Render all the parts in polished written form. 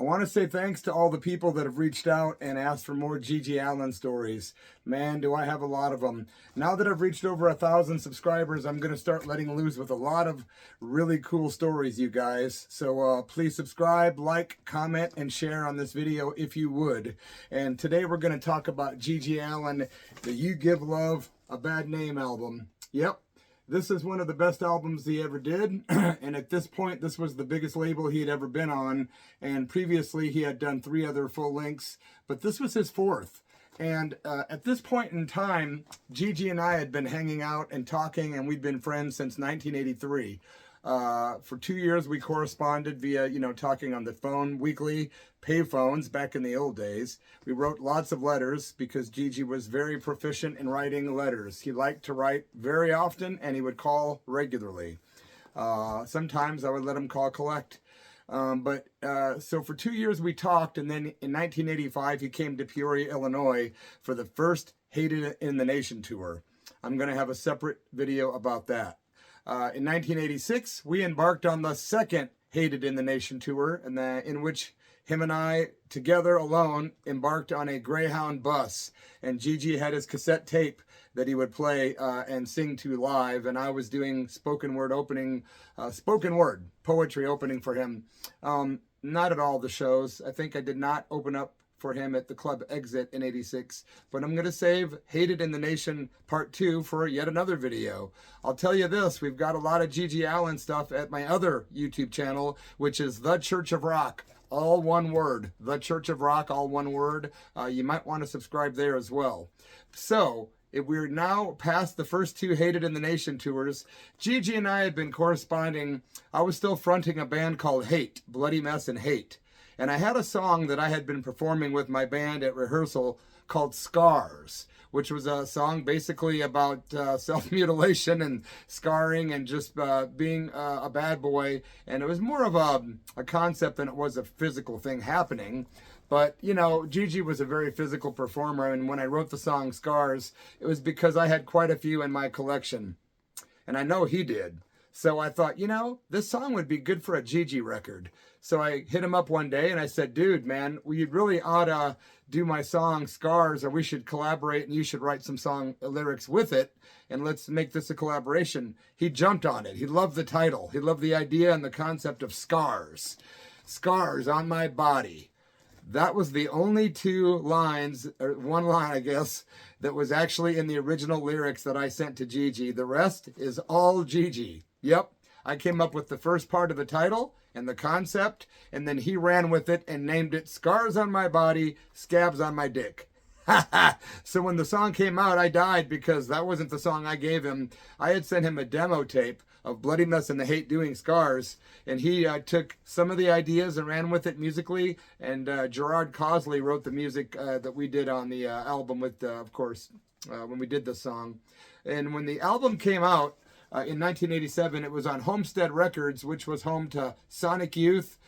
want to say thanks to all the people that have reached out and asked for more GG Allin stories. Man, do I have a lot of them. Now that I've reached over 1,000 subscribers, I'm going to start letting loose with a lot of really cool stories, you guys. So please subscribe, like, comment, and share on this video if you would. And today we're going to talk about GG Allin, the You Give Love a Bad Name album. Yep. This is one of the best albums he ever did, and at this point, this was the biggest label he had ever been on, and previously he had done 3 other full lengths, but this was his 4th. And at this point in time, GG and I had been hanging out and talking, and we'd been friends since 1983. For 2 years, we corresponded via, talking on the phone weekly, pay phones back in the old days. We wrote lots of letters because GG was very proficient in writing letters. He liked to write very often, and he would call regularly. Sometimes I would let him call collect. So for 2 years we talked, and then in 1985 he came to Peoria, Illinois for the first Hated in the Nation tour. I'm going to have a separate video about that. In 1986, we embarked on the second Hated in the Nation tour, in which him and I, together alone, embarked on a Greyhound bus. And GG had his cassette tape that he would play and sing to live, and I was doing spoken word poetry opening for him. Not at all the shows. I think I did not open up for him at the Club Exit in '86, but I'm going to save Hated in the Nation Part 2 for yet another video. I'll tell you this, we've got a lot of GG Allin stuff at my other YouTube channel, which is The Church of Rock, all one word. The Church of Rock, all one word. You might want to subscribe there as well. So, if we're now past the first 2 Hated in the Nation tours, GG and I had been corresponding. I was still fronting a band called Hate, Bloody Mess and Hate. And I had a song that I had been performing with my band at rehearsal called Scars, which was a song basically about self-mutilation and scarring and just being a bad boy. And it was more of a concept than it was a physical thing happening. But, GG was a very physical performer. And when I wrote the song Scars, it was because I had quite a few in my collection. And I know he did. So I thought, this song would be good for a GG record. So I hit him up one day and I said, dude, man, we really ought to do my song Scars, or we should collaborate and you should write some song lyrics with it, and let's make this a collaboration. He jumped on it. He loved the title. He loved the idea and the concept of scars. Scars on my body. That was the only 2 lines, or 1 line, I guess, that was actually in the original lyrics that I sent to GG. The rest is all GG. Yep. I came up with the first part of the title and the concept, and then he ran with it and named it Scars on My Body, Scabs on My Dick. So when the song came out, I died because that wasn't the song I gave him. I had sent him a demo tape of Bloody Mess and the Hate doing Scars, and he took some of the ideas and ran with it musically, and Gerard Cosley wrote the music that we did on the album with, of course, when we did the song. And when the album came out, in 1987, it was on Homestead Records, which was home to Sonic Youth,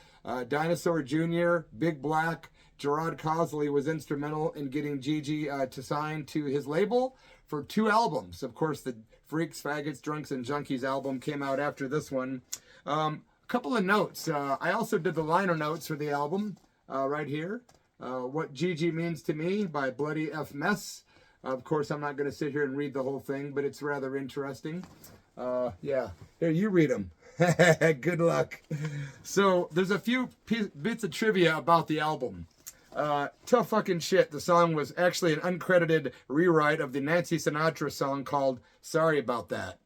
Dinosaur Jr., Big Black. Gerard Cosley was instrumental in getting GG to sign to his label for 2 albums. Of course, the Freaks, Faggots, Drunks, and Junkies album came out after this one. A couple of notes. I also did the liner notes for the album right here. What GG Means to Me by Bloody F Mess. Of course, I'm not going to sit here and read the whole thing, but it's rather interesting. Yeah, here, you read them. Good luck. So there's a few bits of trivia about the album. Tough fucking shit. The song was actually an uncredited rewrite of the Nancy Sinatra song called Sorry About That.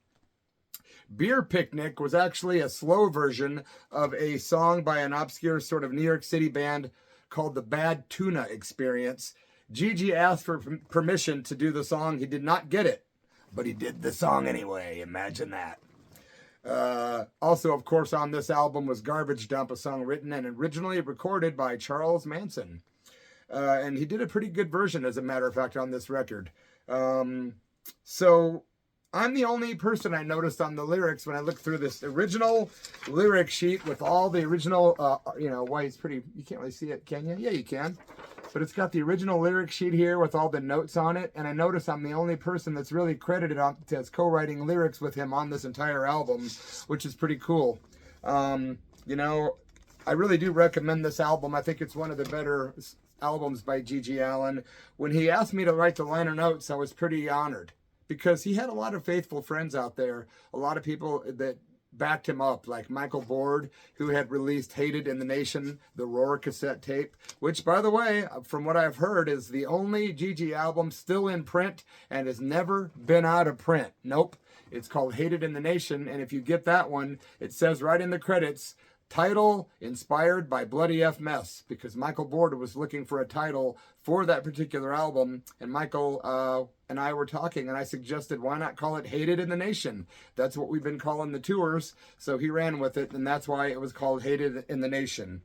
Beer Picnic was actually a slow version of a song by an obscure sort of New York City band called the Bad Tuna Experience. GG asked for permission to do the song. He did not get it, but he did the song anyway. Imagine that. Also, of course, on this album was Garbage Dump, a song written and originally recorded by Charles Manson. And he did a pretty good version, as a matter of fact, on this record. So I'm the only person I noticed on the lyrics when I looked through this original lyric sheet with all the original, why it's pretty, you can't really see it, can you? Yeah, you can. But it's got the original lyric sheet here with all the notes on it. And I notice I'm the only person that's really credited as co-writing lyrics with him on this entire album, which is pretty cool. I really do recommend this album. I think it's one of the better albums by GG Allin. When he asked me to write the liner notes, I was pretty honored because he had a lot of faithful friends out there, a lot of people that backed him up, like Michael Board, who had released Hated in the Nation, the Roar cassette tape, which, by the way, from what I've heard, is the only GG album still in print and has never been out of print. Nope. It's called Hated in the Nation, and if you get that one, it says right in the credits, title inspired by Bloody F Mess, because Michael Board was looking for a title for that particular album, and Michael and I were talking, and I suggested, why not call it Hated in the Nation? That's what we've been calling the tours, so he ran with it, and that's why it was called Hated in the Nation.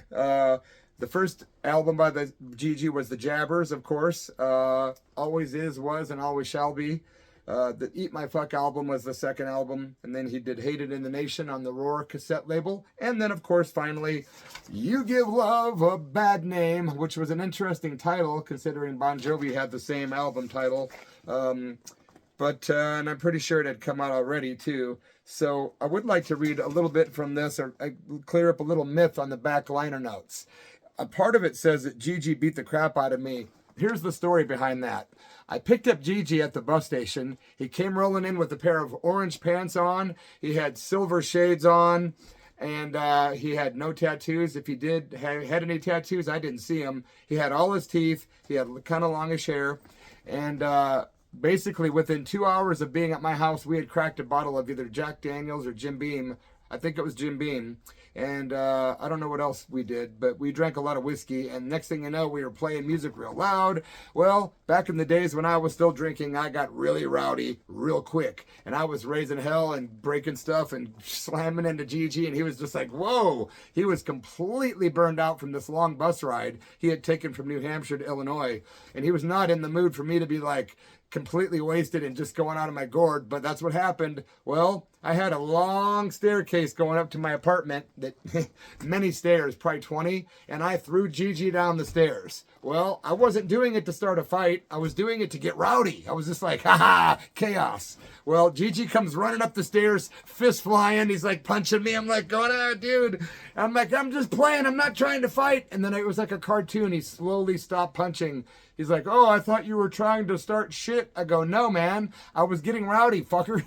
The first album by the GG was The Jabbers, of course. Always Is, Was, and Always Shall Be. The Eat My Fuck album was the second album, and then he did Hated in the Nation on the Roar cassette label, and then of course finally You Give Love a Bad Name, which was an interesting title considering Bon Jovi had the same album title, and I'm pretty sure it had come out already too. So I would like to read a little bit from this, or clear up a little myth on the back liner notes. A part of it says that GG beat the crap out of me. Here's the story behind that. I picked up GG at the bus station. He came rolling in with a pair of orange pants on. He had silver shades on, and he had no tattoos. If he did had any tattoos, I didn't see him. He had all his teeth. He had kind of longish hair, and basically within 2 hours of being at my house, we had cracked a bottle of either Jack Daniels or Jim Beam. I think it was Jim Beam. And I don't know what else we did, but we drank a lot of whiskey, and next thing you know, we were playing music real loud. Well, back in the days when I was still drinking, I got really rowdy real quick, and I was raising hell and breaking stuff and slamming into GG, and he was just like, whoa. He was completely burned out from this long bus ride he had taken from New Hampshire to Illinois, and he was not in the mood for me to be like completely wasted and just going out of my gourd, but that's what happened. Well, I had a long staircase going up to my apartment, that many stairs, probably 20, and I threw GG down the stairs. Well, I wasn't doing it to start a fight. I was doing it to get rowdy. I was just like, haha, chaos. Well, GG comes running up the stairs, fist flying. He's like punching me. I'm like, going, ah, dude. I'm like, I'm just playing. I'm not trying to fight. And then it was like a cartoon. He slowly stopped punching. He's like, oh, I thought you were trying to start shit. I go, no, man. I was getting rowdy, fucker.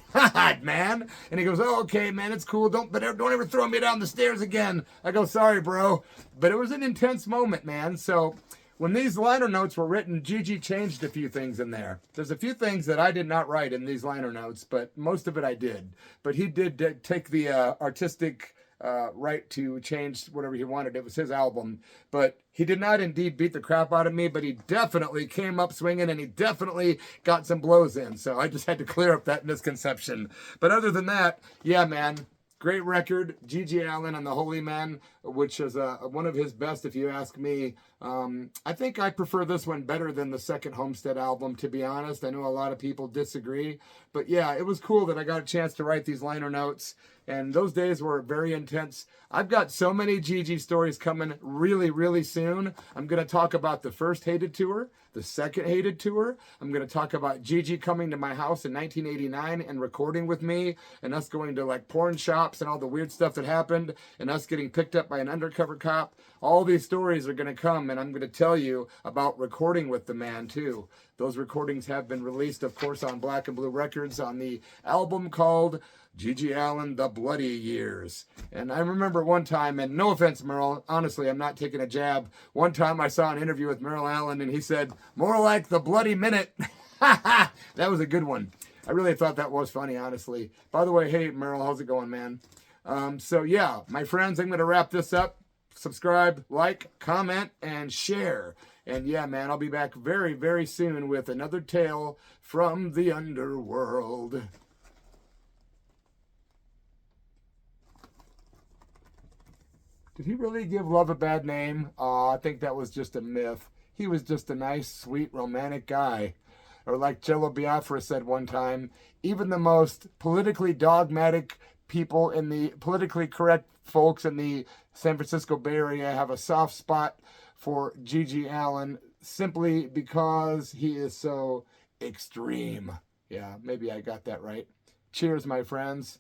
Man. And he goes, oh, okay, man, it's cool. Don't ever throw me down the stairs again. I go, sorry, bro. But it was an intense moment, man. So when these liner notes were written, GG changed a few things in there. There's a few things that I did not write in these liner notes, but most of it I did. But he did take the artistic right to change whatever he wanted. It was his album, but he did not indeed beat the crap out of me, but he definitely came up swinging, and he definitely got some blows in. So I just had to clear up that misconception. But other than that, yeah, man, great record. GG Allin on the Holy Man, which is one of his best, if you ask me. I think I prefer this one better than the second Homestead album, to be honest. I know a lot of people disagree, but yeah, it was cool that I got a chance to write these liner notes, and those days were very intense. I've got so many GG stories coming really, really soon. I'm going to talk about the first Hated tour, the second Hated tour. I'm going to talk about GG coming to my house in 1989 and recording with me, and us going to like porn shops and all the weird stuff that happened, and us getting picked up by an undercover cop. All these stories are going to come, and I'm going to tell you about recording with the man too. Those recordings have been released, of course, on Black and Blue Records on the album called GG Allin, The Bloody Years. And I remember one time, and no offense, Merle, honestly, I'm not taking a jab. One time I saw an interview with Merle Allen, and he said, more like The Bloody Minute. That was a good one. I really thought that was funny, honestly. By the way, hey, Merle, how's it going, man? So yeah, my friends, I'm going to wrap this up. Subscribe, like, comment, and share. And yeah, man, I'll be back very, very soon with another tale from the underworld. Did he really give love a bad name? I think that was just a myth. He was just a nice, sweet, romantic guy. Or like Jello Biafra said one time, even the most politically dogmatic people in the politically correct folks in the San Francisco Bay Area have a soft spot for GG Allin simply because he is so extreme. Yeah, maybe I got that right. Cheers, my friends.